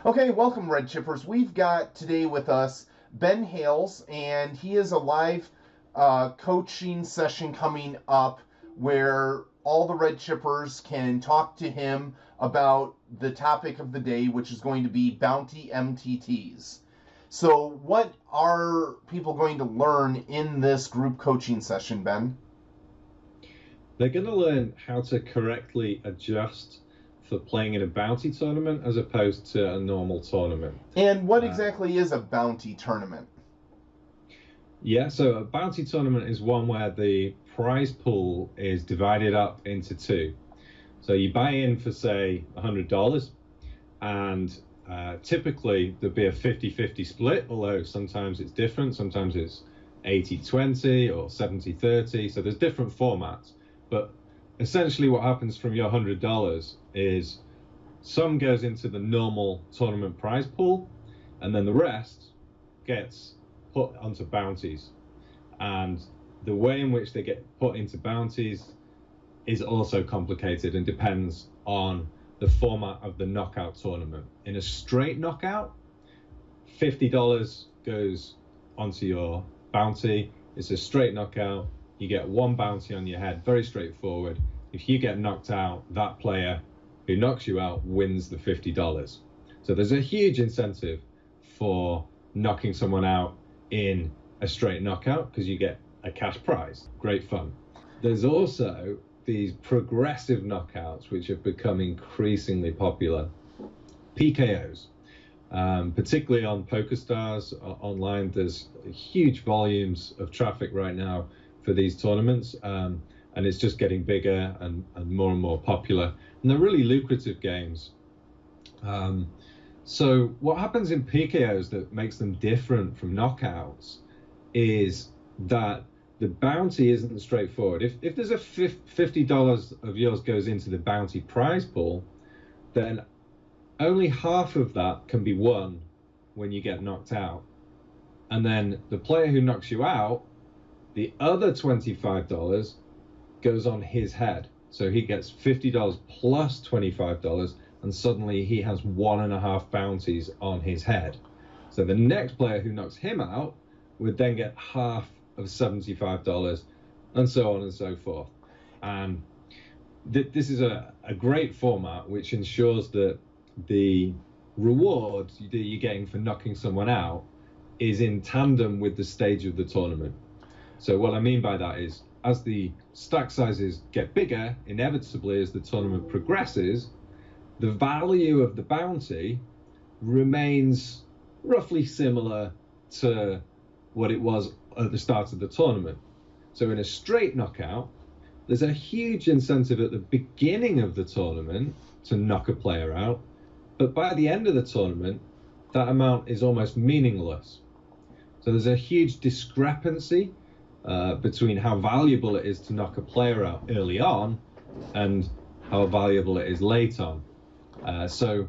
Okay, welcome, Red Chippers. We've got today with us Ben Hayles, and he is a live coaching session coming up where all the Red Chippers can talk to him about the topic of the day, which is going to be bounty MTTs. So, what are people going to learn in this group coaching session, Ben? They're going to learn how to correctly adjust for playing in a bounty tournament as opposed to a normal tournament. And what exactly is a bounty tournament? Yeah, so a bounty tournament is one where the prize pool is divided up into two. So you buy in for, say, $100, and typically there'd be a 50-50 split, although sometimes it's different. Sometimes it's 80-20 or 70-30. So there's different formats. But essentially what happens from your $100 is some goes into the normal tournament prize pool, and then the rest gets put onto bounties. And the way in which they get put into bounties is also complicated and depends on the format of the knockout tournament. In a straight knockout, $50 goes onto your bounty. It's a straight knockout. You get one bounty on your head, very straightforward. If you get knocked out, that player who knocks you out wins the $50. So there's a huge incentive for knocking someone out in a straight knockout because you get a cash prize. Great fun. There's also these progressive knockouts, which have become increasingly popular. PKOs, particularly on PokerStars online. There's huge volumes of traffic right now for these tournaments, and it's just getting bigger and more popular. And they're really lucrative games. So what happens in PKOs that makes them different from knockouts is that the bounty isn't straightforward. If there's a $50 of yours goes into the bounty prize pool, then only half of that can be won when you get knocked out. And then the player who knocks you out, the other $25 goes on his head. So he gets $50 plus $25, and suddenly he has 1.5 bounties on his head. So the next player who knocks him out would then get half of $75, and so on and so forth. And this is a great format which ensures that the reward that you're getting for knocking someone out is in tandem with the stage of the tournament. So what I mean by that is, as the stack sizes get bigger, inevitably as the tournament progresses, the value of the bounty remains roughly similar to what it was at the start of the tournament. So in a straight knockout, there's a huge incentive at the beginning of the tournament to knock a player out, but by the end of the tournament, that amount is almost meaningless. So there's a huge discrepancy between how valuable it is to knock a player out early on and how valuable it is late on. So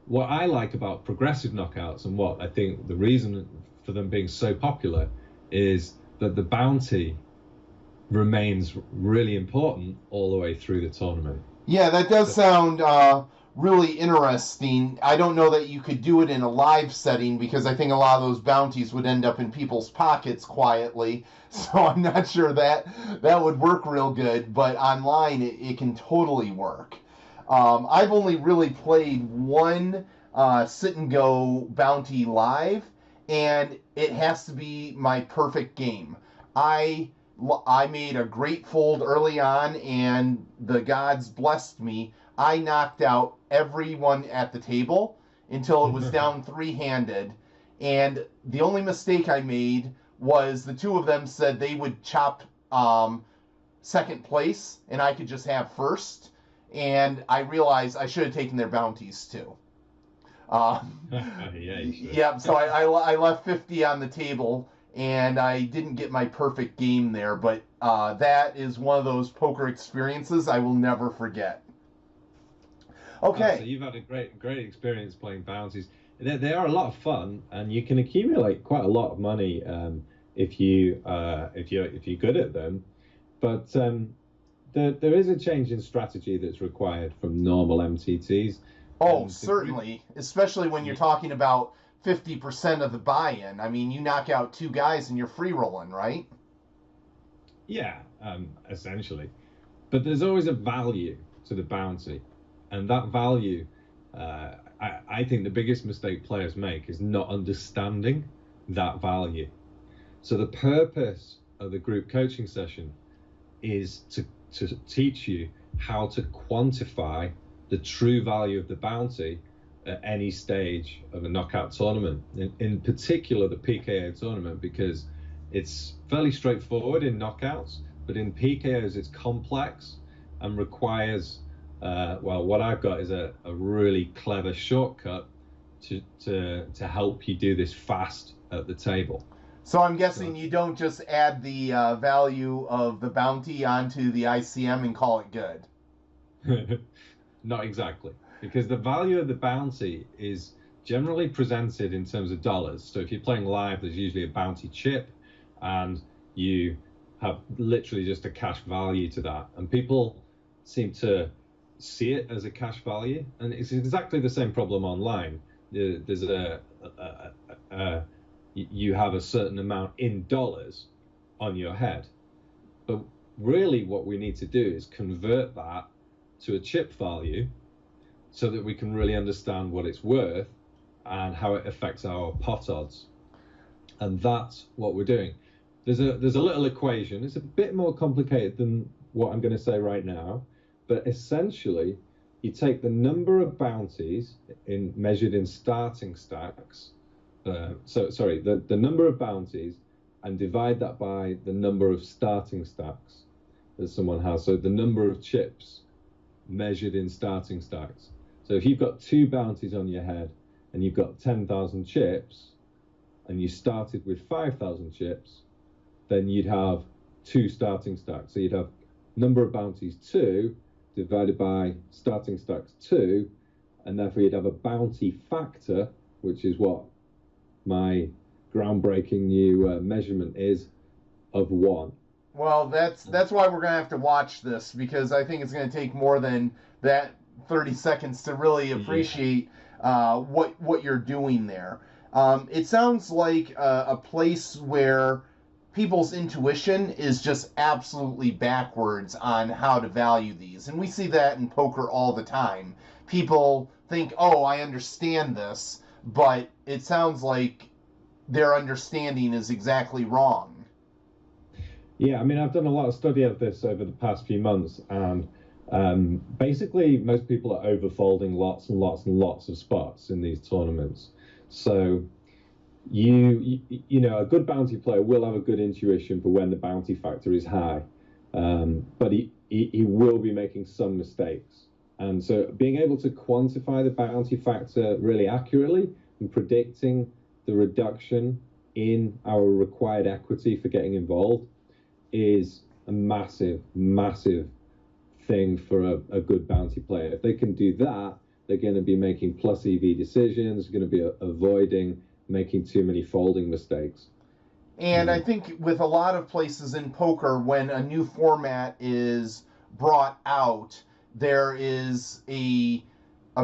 what I like about progressive knockouts, and what I think the reason for them being so popular, is that the bounty remains really important all the way through the tournament. Yeah, that does sound really interesting. I don't know that you could do it in a live setting because I think a lot of those bounties would end up in people's pockets quietly. So I'm not sure that would work real good, but online it can totally work. I've only really played one sit and go bounty live, and it has to be my perfect game. I made a great fold early on, and the gods blessed me. I knocked out everyone at the table until it was down three-handed, and the only mistake I made was the two of them said they would chop second place, and I could just have first, and I realized I should have taken their bounties too. Yeah, so I left 50 on the table, and I didn't get my perfect game there, but that is one of those poker experiences I will never forget. Okay. So you've had a great experience playing bounties. They are a lot of fun, and you can accumulate quite a lot of money if you're good at them. But there is a change in strategy that's required from normal MTTs. Oh, And the group, certainly, especially when you're talking about 50% of the buy-in. I mean, you knock out two guys and you're free rolling, right? yeah, essentially. But there's always a value to the bounty, and that value, I think the biggest mistake players make is not understanding that value. So the purpose of the group coaching session is to teach you how to quantify the true value of the bounty at any stage of a knockout tournament, in particular the PKO tournament, because it's fairly straightforward in knockouts, but in PKOs it's complex and requires, well, what I've got is a really clever shortcut to help you do this fast at the table. So I'm guessing you don't just add the value of the bounty onto the ICM and call it good. Not exactly, because the value of the bounty is generally presented in terms of dollars. So if you're playing live, there's usually a bounty chip, and you have literally just a cash value to that. And people seem to see it as a cash value, and it's exactly the same problem online. There's you have a certain amount in dollars on your head, but really what we need to do is convert that to a chip value so that we can really understand what it's worth and how it affects our pot odds. And that's what we're doing. There's a little equation. It's a bit more complicated than what I'm going to say right now, but essentially you take the number of bounties measured in starting stacks. The number of bounties, and divide that by the number of starting stacks that someone has. So the number of chips measured in starting stacks. So if you've got 2 bounties on your head and you've got 10,000 chips and you started with 5,000 chips, then you'd have 2 starting stacks. So you'd have number of bounties 2 divided by starting stacks 2, and therefore you'd have a bounty factor, which is what my groundbreaking new measurement is, of 1. Well, that's why we're going to have to watch this, because I think it's going to take more than that 30 seconds to really appreciate what you're doing there. It sounds like a place where people's intuition is just absolutely backwards on how to value these. And we see that in poker all the time. People think, oh, I understand this, but it sounds like their understanding is exactly wrong. Yeah, I mean, I've done a lot of study of this over the past few months, and basically most people are overfolding lots and lots and lots of spots in these tournaments. So you know, a good bounty player will have a good intuition for when the bounty factor is high, but he will be making some mistakes. And so being able to quantify the bounty factor really accurately and predicting the reduction in our required equity for getting involved is a massive, massive thing for a good bounty player. If they can do that, they're going to be making plus EV decisions, going to be avoiding making too many folding mistakes. And I think with a lot of places in poker, when a new format is brought out, there is a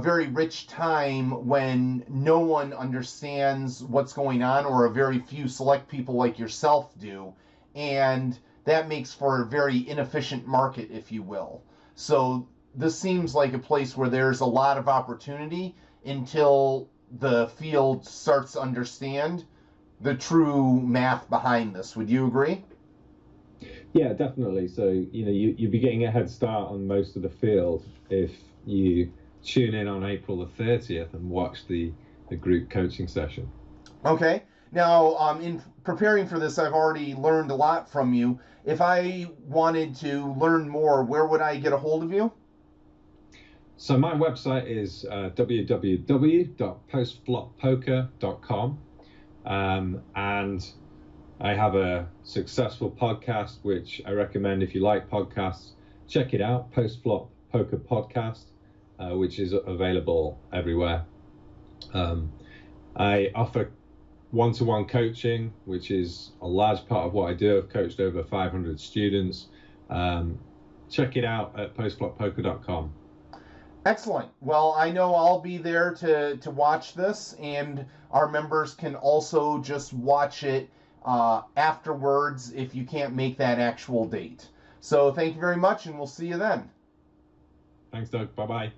very rich time when no one understands what's going on, or a very few select people like yourself do. And that makes for a very inefficient market, if you will. So this seems like a place where there's a lot of opportunity until the field starts to understand the true math behind this. Would you agree? Yeah, definitely. So, you know, you'd be getting a head start on most of the field if you tune in on April the 30th and watch the group coaching session. Okay. Now, in preparing for this, I've already learned a lot from you. If I wanted to learn more, where would I get a hold of you? So my website is www.postfloppoker.com, and I have a successful podcast, which I recommend if you like podcasts, check it out, Postflop Poker Podcast, which is available everywhere. I offer one-to-one coaching, which is a large part of what I do. I've coached over 500 students. Check it out at postfloppoker.com. Excellent. Well, I know I'll be there to watch this, and our members can also just watch it afterwards if you can't make that actual date. So thank you very much, and we'll see you then. Thanks, Doug. Bye bye.